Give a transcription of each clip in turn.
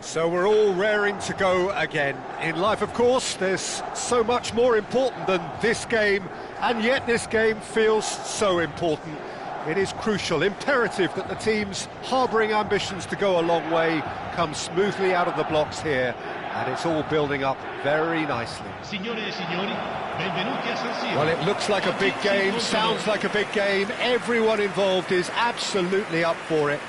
So we're all raring to go again. In life, of course, there's so much more important than this game, and yet this game feels so important. It is crucial, imperative that the teams harbouring ambitions to go a long way come smoothly out of the blocks here, and it's all building up very nicely. Well, it looks like a big game, sounds like a big game. Everyone involved is absolutely up for it.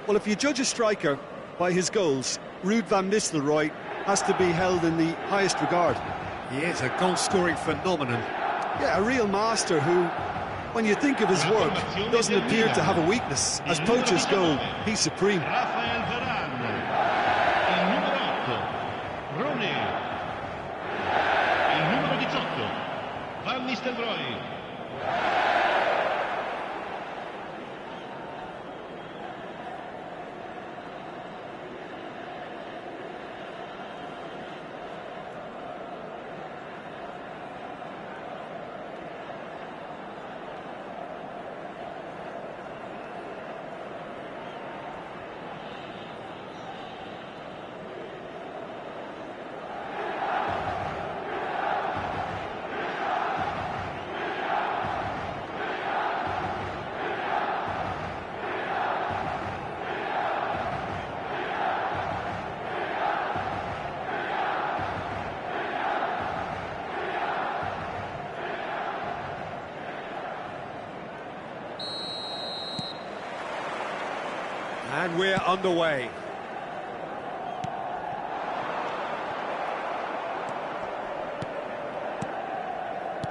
Well, if you judge a striker by his goals, Ruud van Nistelrooij has to be held in the highest regard. He is a goal-scoring phenomenon. Yeah, a real master who, when you think of his work, doesn't appear to have a weakness. As poachers go, he's supreme. Van Nistelrooij. And we're underway.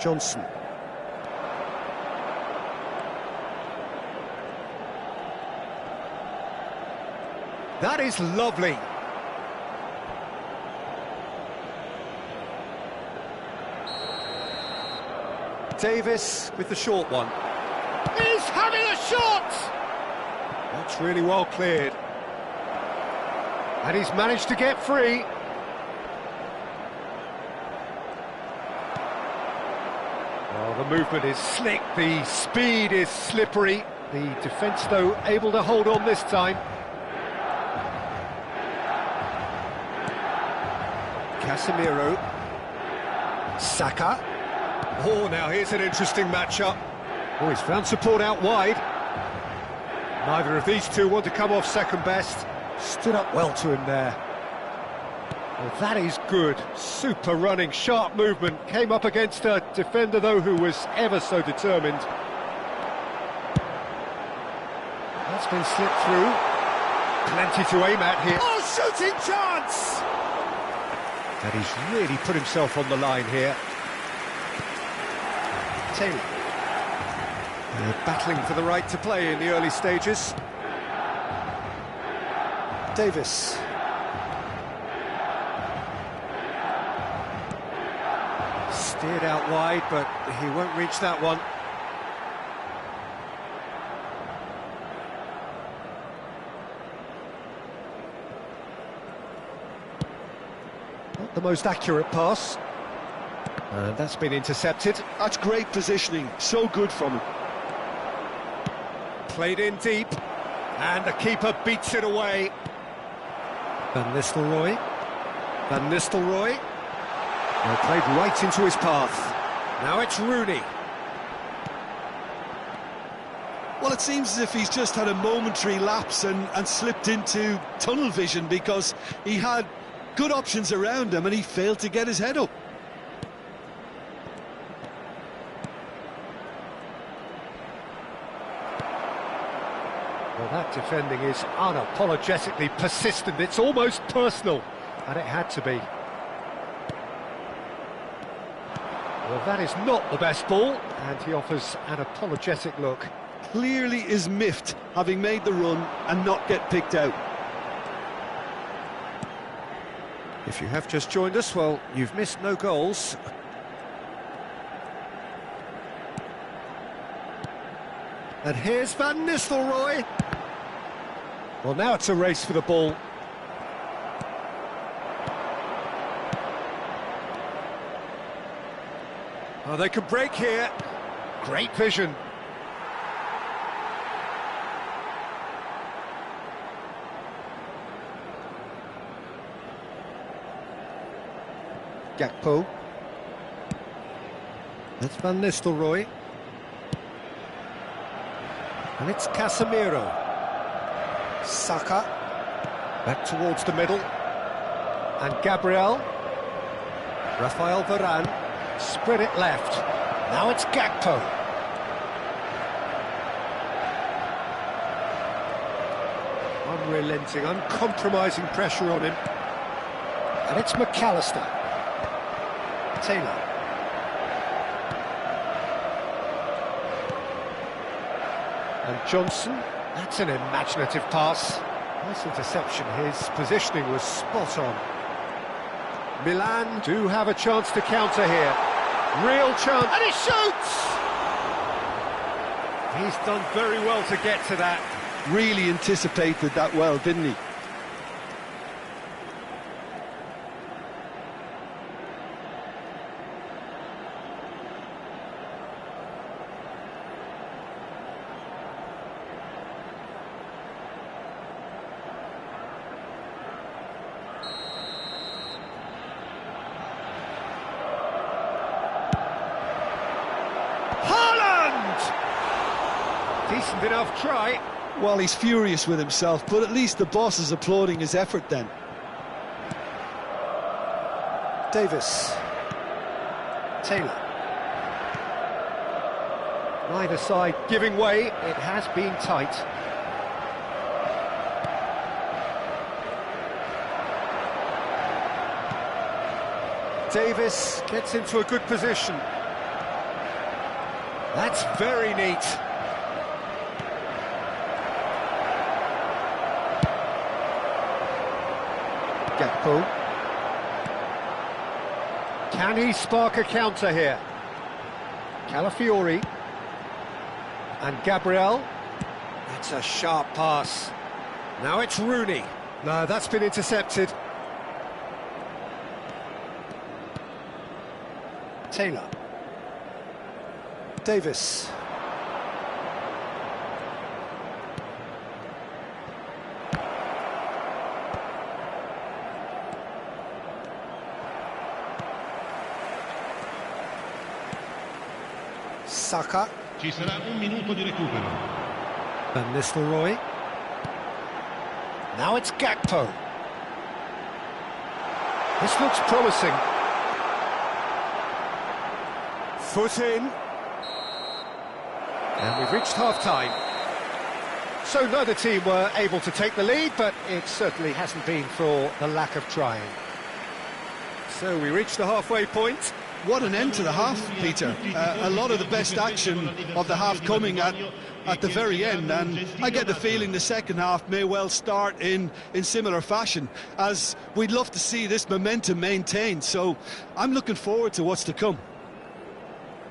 Johnson. That is lovely. Davis with the short one. He's having a shot! That's really well cleared. And he's managed to get free. Well, the movement is slick, the speed is slippery. The defence, though, able to hold on this time. Casemiro. Saka. Oh, now here's an interesting matchup. Oh, he's found support out wide. Neither of these two want to come off second best. Stood up well to him there. Well, that is good. Super running, sharp movement. Came up against a defender, though, who was ever so determined. That's been slipped through. Plenty to aim at here. Oh, shooting chance! And he's really put himself on the line here. Taylor. They're battling for the right to play in the early stages. Davis. Steered out wide, but he won't reach that one. Not the most accurate pass. And that's been intercepted. That's great positioning, so good from him. Played in deep, and the keeper beats it away. Van Nistelrooij. Van Nistelrooij. Well, played right into his path. Now it's Rooney. Well, it seems as if he's just had a momentary lapse and slipped into tunnel vision, because he had good options around him and he failed to get his head up. Well, that defending is unapologetically persistent. It's almost personal, and it had to be. Well, that is not the best ball, and he offers an apologetic look. Clearly is miffed, having made the run and not get picked out. If you have just joined us, well, you've missed no goals. And here's Van Nistelrooij. Well, now it's a race for the ball. Oh, they can break here. Great vision. Gakpo. That's Van Nistelrooij. And it's Casemiro. Saka. Back towards the middle. And Gabriel. Rafael Varane. Spread it left. Now it's Gakpo. Unrelenting, uncompromising pressure on him. And it's McAllister. Taylor. And Johnson. That's an imaginative pass. Nice interception. His positioning was spot on. Milan do have a chance to counter here. Real chance. And he shoots! He's done very well to get to that. Really anticipated that well, didn't he? Decent enough try. Well, he's furious with himself, but at least the boss is applauding his effort then. Davis. Taylor. Neither side giving way. It has been tight. Davis gets into a good position. That's very neat. Gakpo. Can he spark a counter here? Calafiori. And Gabriel. That's a sharp pass. Now it's Rooney. No, that's been intercepted. Taylor. Davis. Saka. Ci sarà un minuto di recupero. Van Nistelrooij. Now it's Gakpo. This looks promising. Foot in. And we've reached half-time. So neither team were able to take the lead, but it certainly hasn't been for the lack of trying. So we reached the halfway point. What an end to the half, Peter. A lot of the best action of the half coming at the very end, and I get the feeling the second half may well start in similar fashion, as we'd love to see this momentum maintained, so I'm looking forward to what's to come.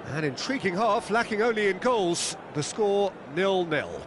An intriguing half, lacking only in goals. The score 0-0.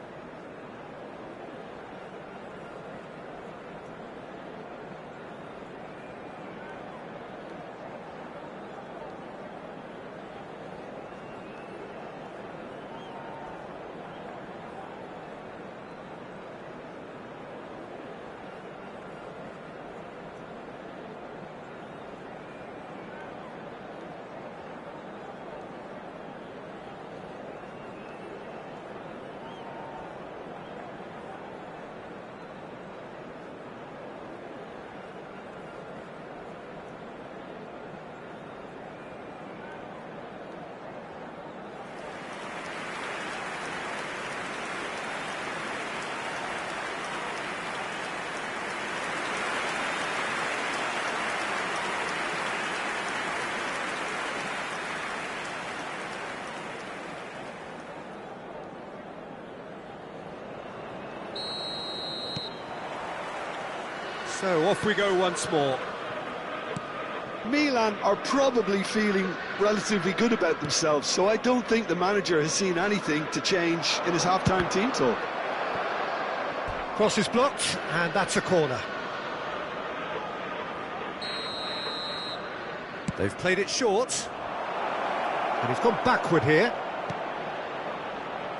So off we go once more. Milan are probably feeling relatively good about themselves, so I don't think the manager has seen anything to change in his half-time team talk. Cross is blocked, and that's a corner. They've played it short. And he's gone backward here.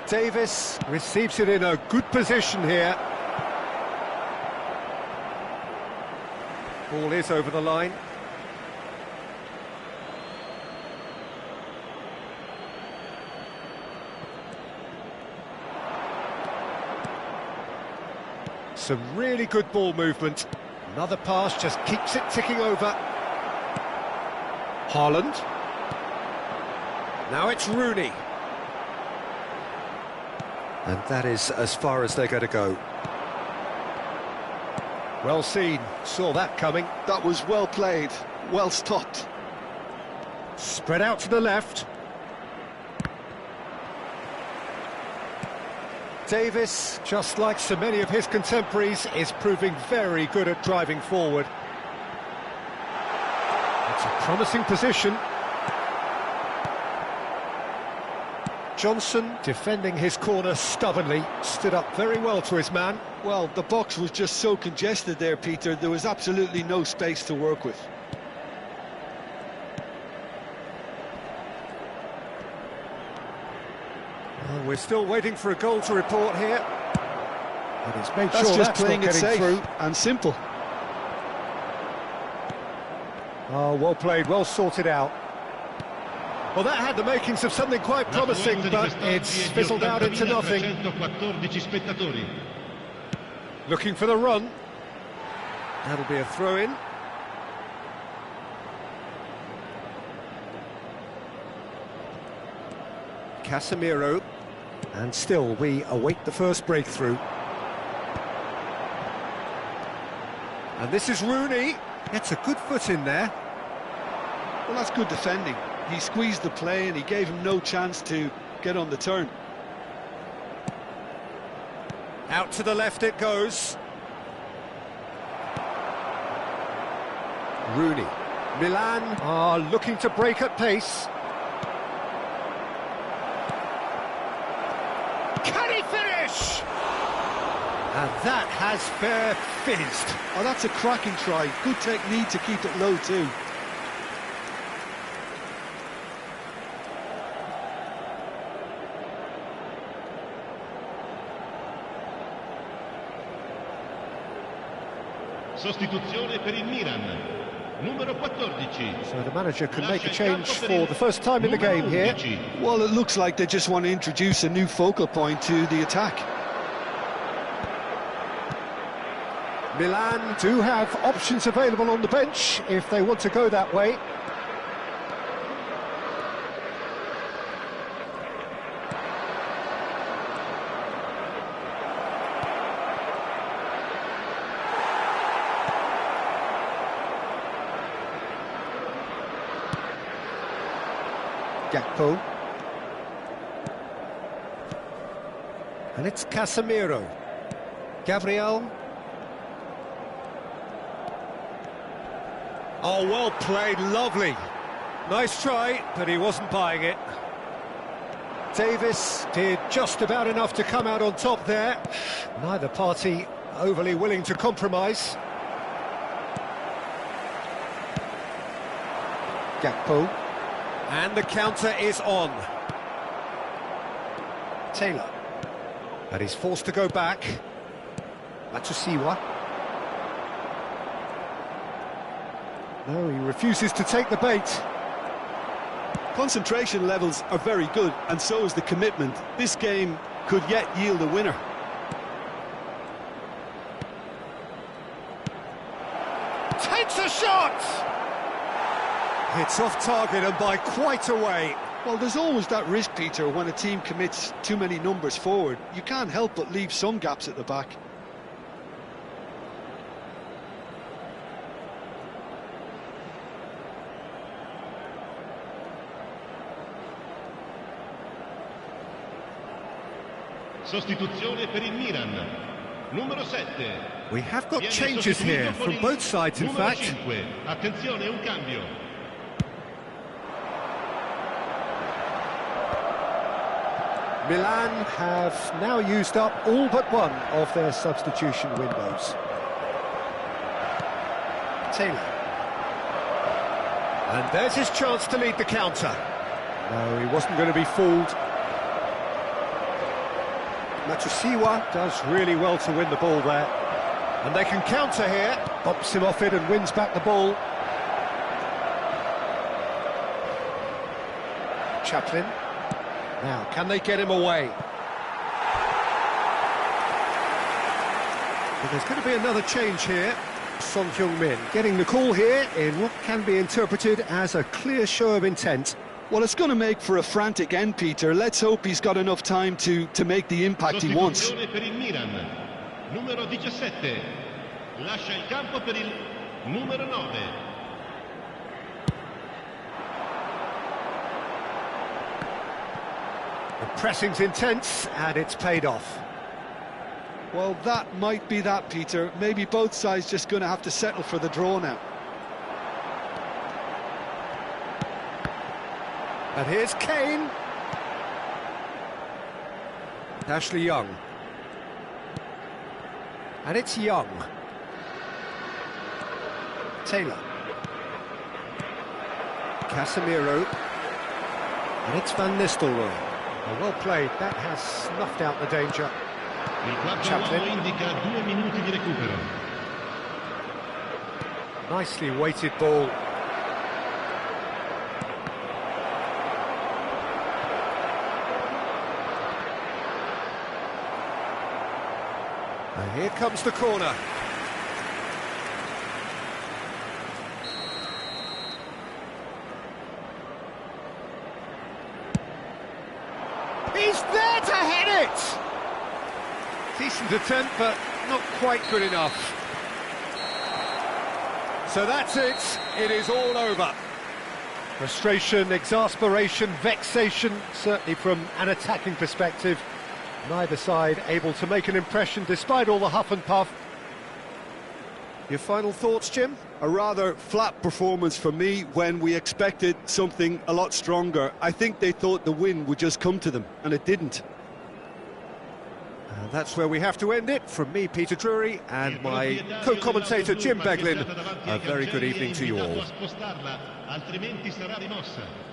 Davis receives it in a good position here. Ball is over the line. Some really good ball movement. Another pass just keeps it ticking over. Haaland. Now it's Rooney. And that is as far as they're going to go. Well seen, saw that coming. That was well played, well stopped. Spread out to the left. Davis, just like so many of his contemporaries, is proving very good at driving forward. It's a promising position. Johnson, defending his corner stubbornly, stood up very well to his man. Well, the box was just so congested there, Peter. There was absolutely no space to work with. Well, we're still waiting for a goal to report here. And he's made That's sure just that's playing not it getting safe through. and simple. Oh, well played, well sorted out. Well, that had the makings of something quite promising, but it's fizzled out into nothing. Looking for the run. That'll be a throw-in. Casemiro. And still, we await the first breakthrough. And this is Rooney. Gets a good foot in there. Well, that's good defending. He squeezed the play and he gave him no chance to get on the turn. Out to the left it goes. Rooney. Milan are looking to break at pace. Can he finish? And that has fair fizzed. Oh, that's a cracking try. Good technique to keep it low too. Sostituzione per il Milan. Numero 14. So the manager can make a change for the first time in the game here. Well, it looks like they just want to introduce a new focal point to the attack. Milan do have options available on the bench if they want to go that way. Gakpo. And it's Casemiro. Gabriel. Oh, well played, lovely. Nice try, but he wasn't buying it. Davis did just about enough to come out on top there. Neither party overly willing to compromise. Gakpo. And the counter is on. Taylor. And he's forced to go back. Matusiwa. No, he refuses to take the bait. Concentration levels are very good, and so is the commitment. This game could yet yield a winner. Takes a shot! It's off target and by quite a way. Well, there's always that risk, Peter, when a team commits too many numbers forward. You can't help but leave some gaps at the back. Sostituzione per il Milan. Numero 7. We have got changes here from both sides, in fact. 5. Attenzione, un cambio. Milan have now used up all but one of their substitution windows. Taylor. And there's his chance to lead the counter. No, he wasn't going to be fooled. Matusiwa does really well to win the ball there. And they can counter here. Bumps him off it and wins back the ball. Chaplin. Now, can they get him away? But there's going to be another change here. Son Heung-min getting the call here in what can be interpreted as a clear show of intent. Well, it's going to make for a frantic end, Peter. Let's hope he's got enough time to make the impact he wants. Sostituzione per il Milan. Numero 17. Lascia il campo per il numero 9. The pressing's intense and it's paid off. Well, that might be that, Peter. Maybe both sides just going to have to settle for the draw now. And here's Kane. Ashley Young. And it's Young. Taylor. Casemiro. And it's Van Nistelrooij. Well played, that has snuffed out the danger. Il quarto Chaplin. uomo indica 2 minuti di recupero. Nicely weighted ball. And here comes the corner. He's there to hit it! Decent attempt, but not quite good enough. So that's it. It is all over. Frustration, exasperation, vexation, certainly from an attacking perspective. Neither side able to make an impression despite all the huff and puff. Your final thoughts, Jim? A rather flat performance for me when we expected something a lot stronger. I think they thought the win would just come to them, and it didn't. And that's where we have to end it. From me, Peter Drury, and my co-commentator, Jim Beglin. A very good evening to you all. Altrimenti sarà rimossa.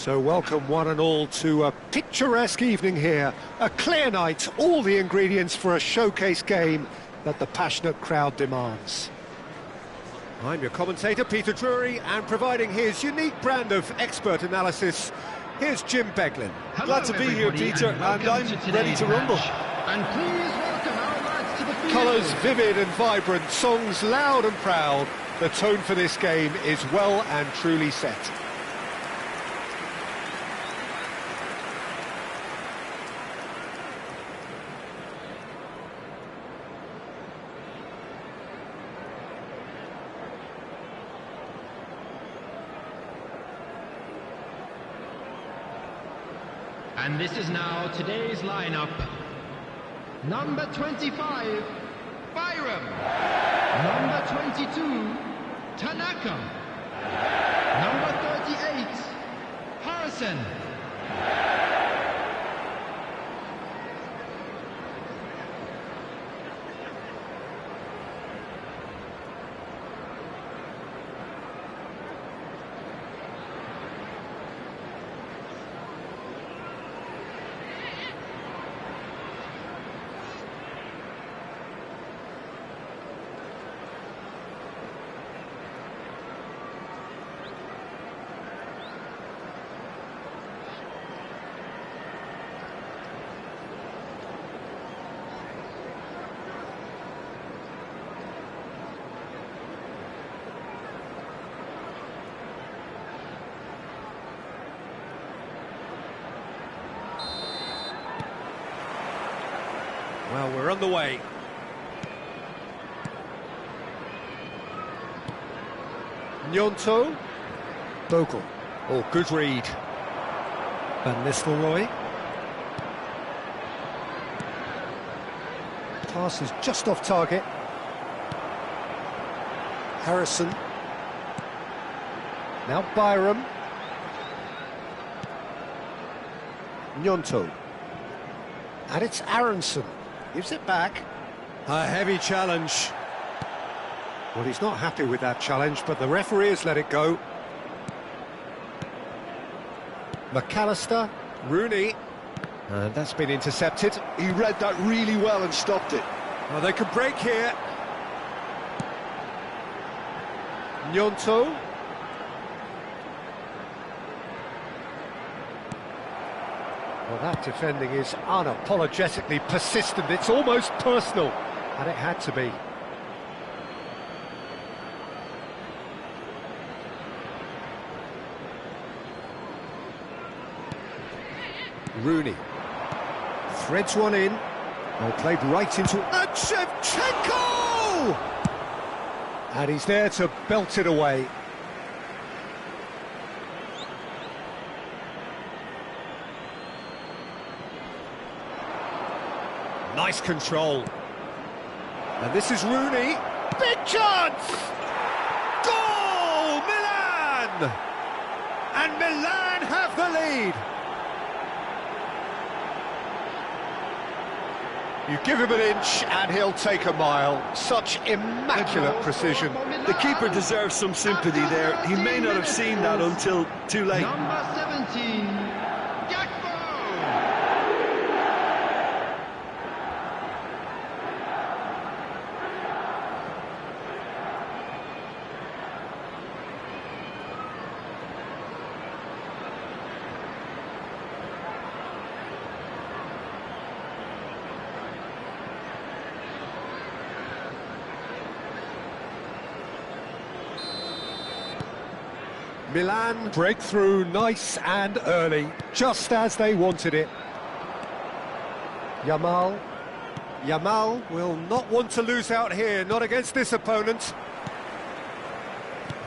So welcome one and all to a picturesque evening here. A clear night, all the ingredients for a showcase game that the passionate crowd demands. I'm your commentator, Peter Drury, and providing his unique brand of expert analysis, here's Jim Beglin. Glad to be here, Peter, and I'm ready to rumble. And please welcome our lads to the field. Colours vivid and vibrant, songs loud and proud. The tone for this game is well and truly set. And this is now today's lineup. Number 25, Byram. Number 22, Tanaka. Number 38, Harrison. Well, we're on the way. Gnonto. Bogle. Oh, good read. Van Nistelrooij. Pass is just off target. Harrison. Now Byram. Gnonto. And it's Aronson. Gives it back. A heavy challenge. Well, he's not happy with that challenge, but the referee has let it go. McAllister. Rooney. And that's been intercepted. He read that really well and stopped it. Well, they could break here. Gnonto. Well, that defending is unapologetically persistent. It's almost personal, and it had to be. Rooney threads one in. Well, played right into Shevchenko! And he's there to belt it away. Nice control. And this is Rooney. Big chance! Goal! Milan! And Milan have the lead. You give him an inch and he'll take a mile. Such immaculate precision. The keeper deserves some sympathy there. He may not have seen that until too late. Number 17, Gakpo. Milan break through nice and early, just as they wanted it. Yamal. Yamal will not want to lose out here, not against this opponent.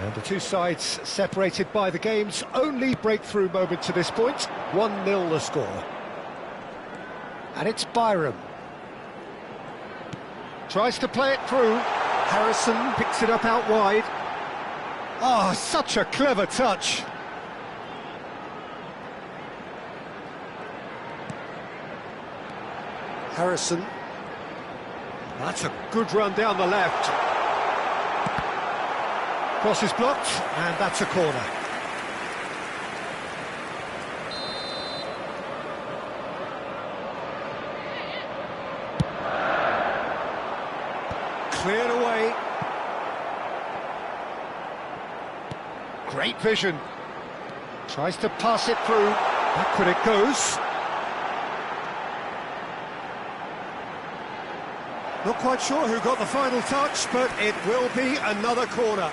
And the two sides separated by the game's only breakthrough moment to this point. 1-0 the score. And it's Byram. Tries to play it through. Harrison picks it up out wide. Oh, such a clever touch. Harrison. That's a good run down the left. Cross is blocked, and that's a corner. Great vision. Tries to pass it through. Backward it goes. Not quite sure who got the final touch, but it will be another corner.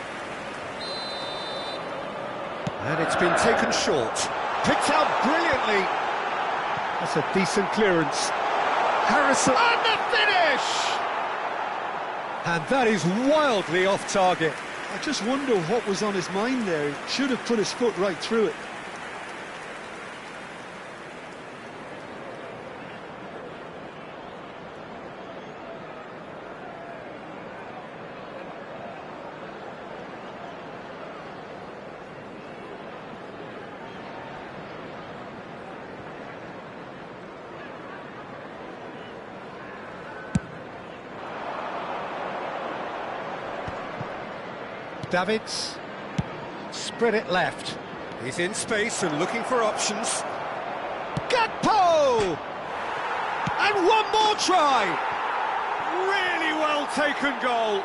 And it's been taken short. Picked out brilliantly. That's a decent clearance. Harrison, and the finish! And that is wildly off target. I just wonder what was on his mind there. He should have put his foot right through it. Davids, spread it left. He's in space and looking for options. Gakpo! And one more try! Really well taken goal.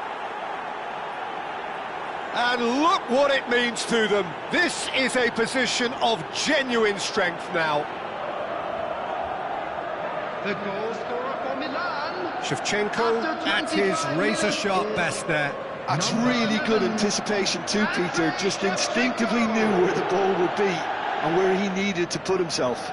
And look what it means to them. This is a position of genuine strength now. The goal scorer for Milan. Shevchenko at his razor-sharp best there. That's really good anticipation too, Peter. Just instinctively knew where the ball would be and where he needed to put himself.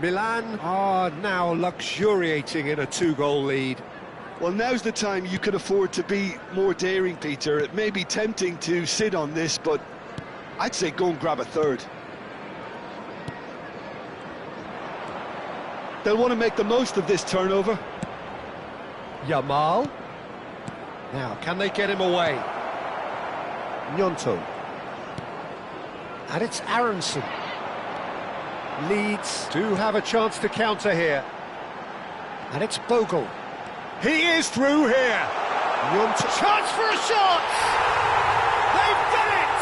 Milan are now luxuriating in a two-goal lead. Well, now's the time you can afford to be more daring, Peter. It may be tempting to sit on this, but I'd say go and grab a third. They'll want to make the most of this turnover. Yamal. Now, can they get him away? Gnonto. And it's Aronson. Leeds do have a chance to counter here. And it's Bogle. He is through here. Gnonto. Chance for a shot! They've done it!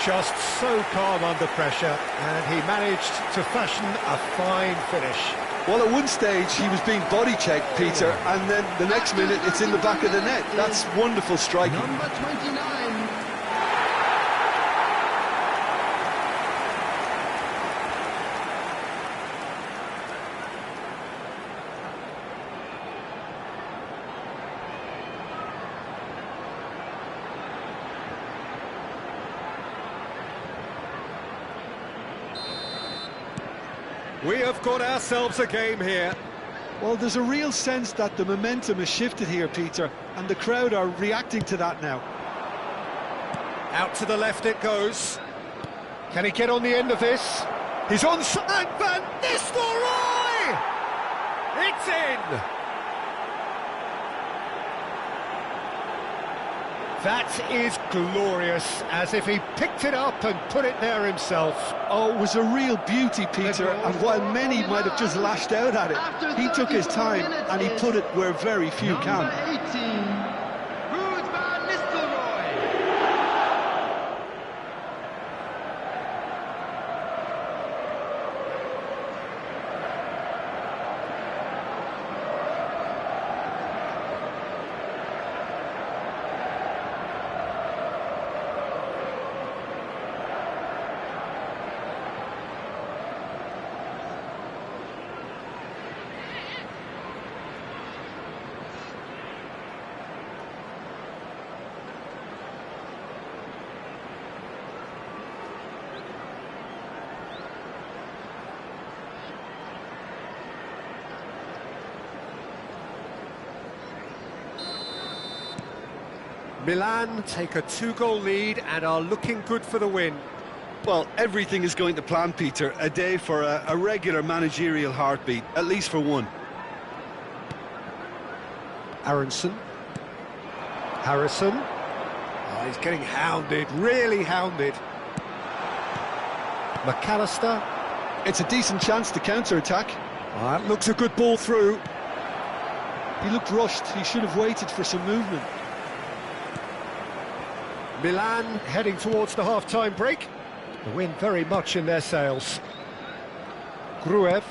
Just so calm under pressure, and he managed to fashion a fine finish. Well, at one stage he was being body checked, Peter, and then the next minute it's in the back of the net. That's wonderful striking. Number 29. We have got ourselves a game here. Well, there's a real sense that the momentum has shifted here, Peter, and the crowd are reacting to that now. Out to the left it goes. Can he get on the end of this? He's on side. Van Nistelrooij! It's in! That is glorious, as if he picked it up and put it there himself. Oh, it was a real beauty, Peter, and while many might have just lashed out at it, he took his time and he put it where very few can. Number 18. Ruud van Nistelrooij. Milan take a two-goal lead and are looking good for the win. Well, everything is going to plan, Peter. A day for a regular managerial heartbeat, at least for one. Aronson. Harrison. Oh, he's getting hounded, really hounded. McAllister. It's a decent chance to counter-attack. That looks a good ball through. He looked rushed. He should have waited for some movement. Milan heading towards the half-time break. The wind very much in their sails. Gruev.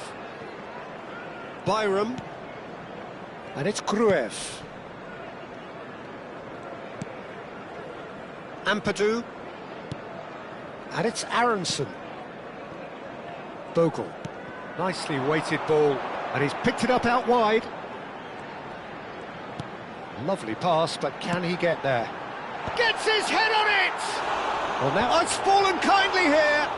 Byram. And it's Gruev. Ampadu. And it's Aronson. Bogle. Nicely weighted ball. And he's picked it up out wide. Lovely pass, but can he get there? Gets his head on it! Well, now it's fallen kindly here.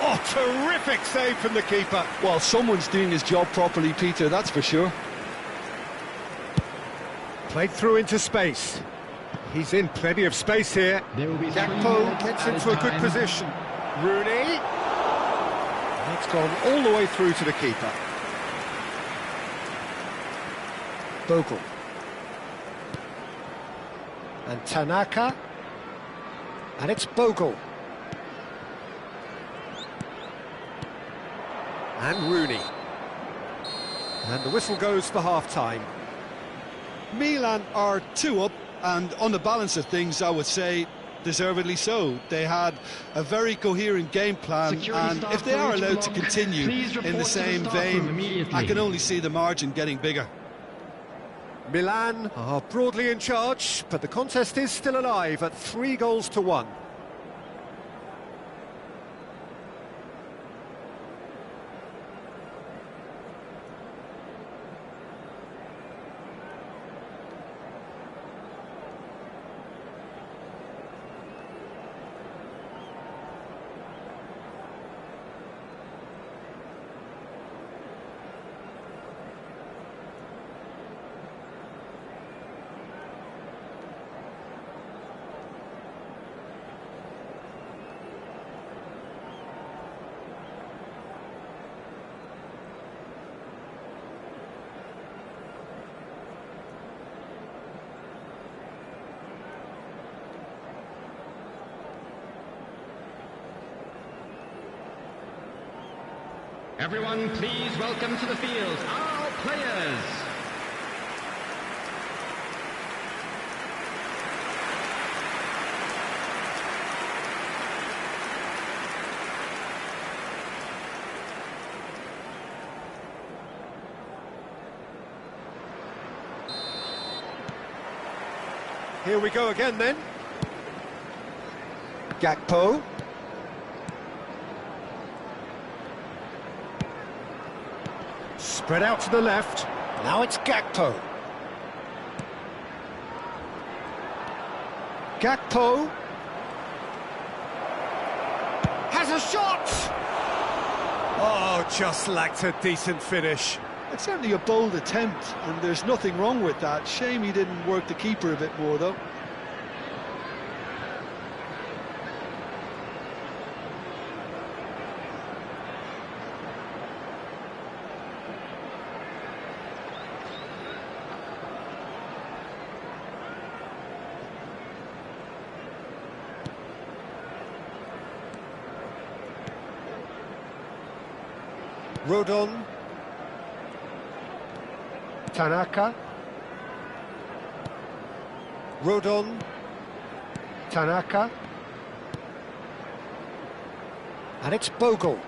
Oh, terrific save from the keeper. Well, someone's doing his job properly, Peter, that's for sure. Played through into space. He's in plenty of space here. Gakpo gets into a good position. Rooney. It's gone all the way through to the keeper. Bogle. And Tanaka. And it's Bogle. And Rooney. And the whistle goes for half-time. Milan are 2 up, and on the balance of things, I would say deservedly so. They had a very coherent game plan, and if they are allowed to continue in the same vein, I can only see the margin getting bigger. Milan are broadly in charge, but the contest is still alive at 3-1. Everyone, please welcome to the field our players. Here we go again then. Gakpo. Spread out to the left. Now it's Gakpo. Gakpo has a shot! Oh, just lacked a decent finish. It's certainly a bold attempt, and there's nothing wrong with that. Shame he didn't work the keeper a bit more, though. Rodon. Tanaka. Rodon. Tanaka. And it's Bogle.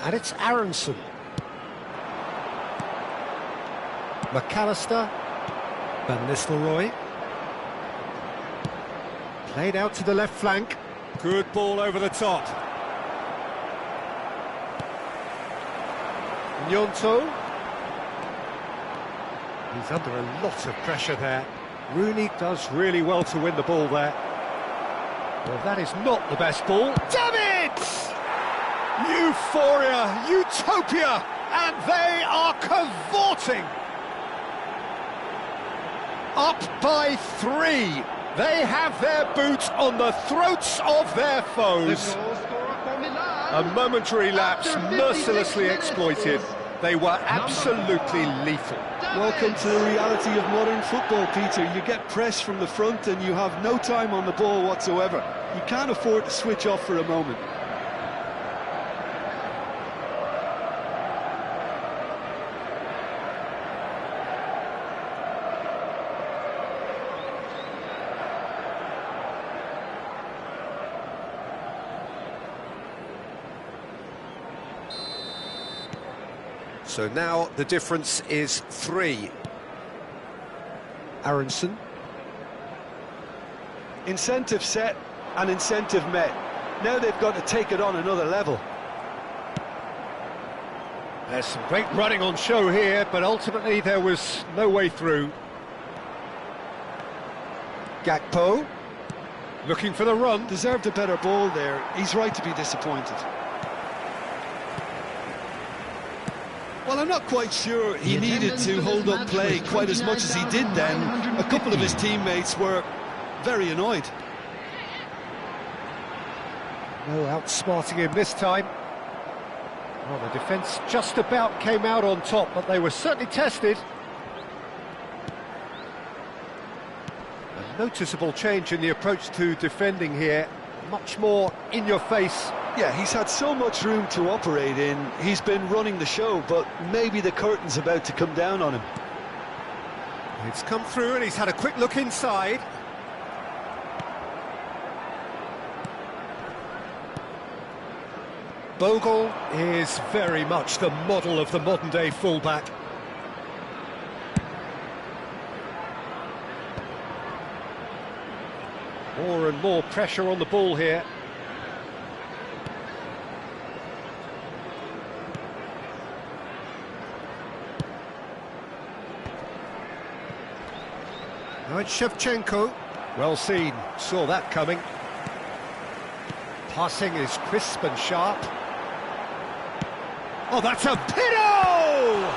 And it's Aronson. McAllister. Van Nistelrooij. Played out to the left flank. Good ball over the top. Gnonto. He's under a lot of pressure there. Rooney does really well to win the ball there. Well, that is not the best ball. Damn it! Euphoria, utopia, and they are cavorting. Up by 3. They have their boots on the throats of their foes. A momentary lapse mercilessly exploited. They were absolutely lethal. Welcome to the reality of modern football, Peter. You get pressed from the front and you have no time on the ball whatsoever. You can't afford to switch off for a moment. So now the difference is 3. Aronson. Incentive set and incentive met. Now they've got to take it on another level. There's some great running on show here, but ultimately there was no way through. Gakpo, looking for the run. Deserved a better ball there. He's right to be disappointed. Well, I'm not quite sure he needed to hold up play quite as much as he did then. A couple of his teammates were very annoyed. No outsmarting him this time. Well, the defence just about came out on top, but they were certainly tested. A noticeable change in the approach to defending here. Much more in your face. Yeah, he's had so much room to operate in. He's been running the show, but maybe the curtain's about to come down on him. It's come through and he's had a quick look inside. Bogle is very much the model of the modern-day fullback. More and more pressure on the ball here. Now it's Shevchenko. Well seen, saw that coming. Passing is crisp and sharp. Oh, that's a pinno!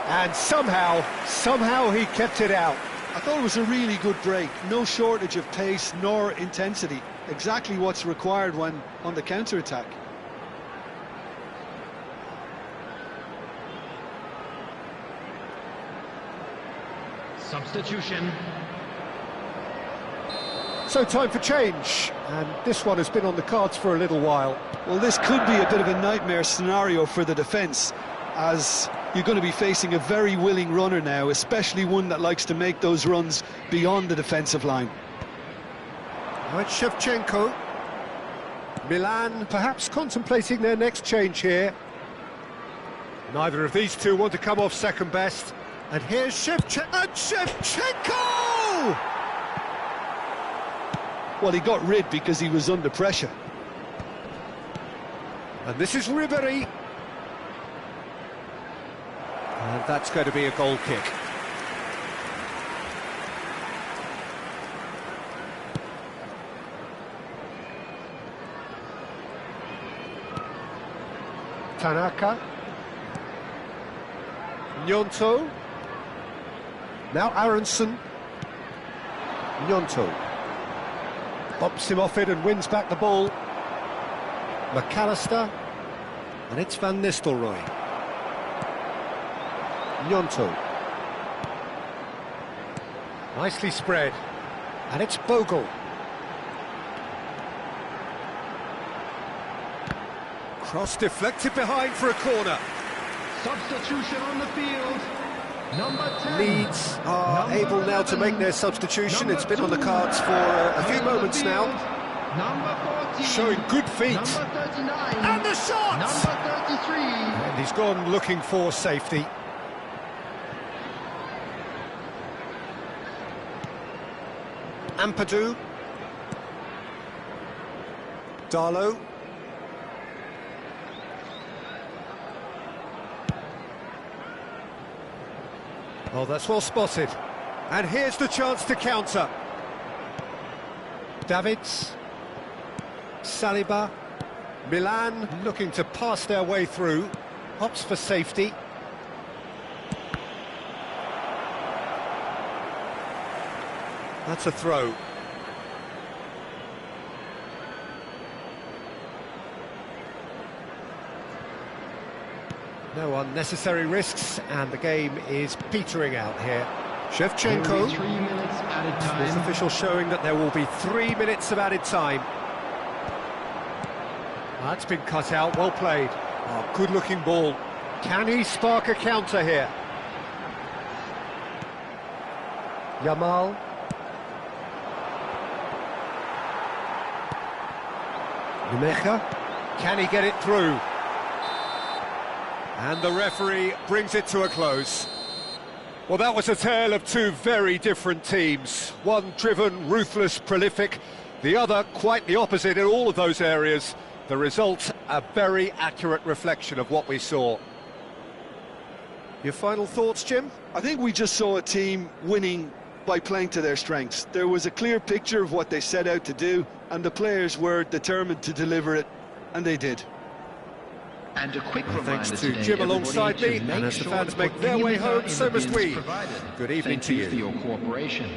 And somehow he kept it out. I thought it was a really good break. No shortage of pace nor intensity. Exactly what's required when on the counter-attack. Substitution. So time for change, and this one has been on the cards for a little while. Well, this could be a bit of a nightmare scenario for the defence, as you're going to be facing a very willing runner now, especially one that likes to make those runs beyond the defensive line. Now it's Shevchenko. Milan perhaps contemplating their next change here. Neither of these two want to come off second best. And here's Shevchenko! Well, he got rid because he was under pressure. And this is Ribery. And that's going to be a goal kick. Tanaka. Gnonto. Now Aronson. Gnonto. Bops him off it and wins back the ball. McAllister. And it's Van Nistelrooij. Gnonto. Nicely spread. And it's Bogle. Cross deflected behind for a corner. Substitution on the field. Number 10. Leeds are able now to make their substitution. It's been on the cards for a few moments now. Number 14. Showing good feet. Number 39. And the shot! Number 33. And he's gone looking for safety. Ampadu. Darlow. Oh, that's well spotted. And here's the chance to counter. Davids. Saliba. Milan looking to pass their way through. Opts for safety. That's a throw. No unnecessary risks, and the game is petering out here. Shevchenko. 3 minutes added time. This official showing that there will be 3 minutes of added time. That's been cut out, well played. Oh, good-looking ball. Can he spark a counter here? Yamal. Numecha. Can he get it through? And the referee brings it to a close. Well, that was a tale of two very different teams. One driven, ruthless, prolific. The other quite the opposite in all of those areas. The result, a very accurate reflection of what we saw. Your final thoughts, Jim? I think we just saw a team winning by playing to their strengths. There was a clear picture of what they set out to do, and the players were determined to deliver it, and they did. And a quick reminder Thanks to today, Jim alongside me, everybody, to and make as the sure fans to make put their way the home, in so the must bins we. provided. Good evening Thank to you. for your cooperation.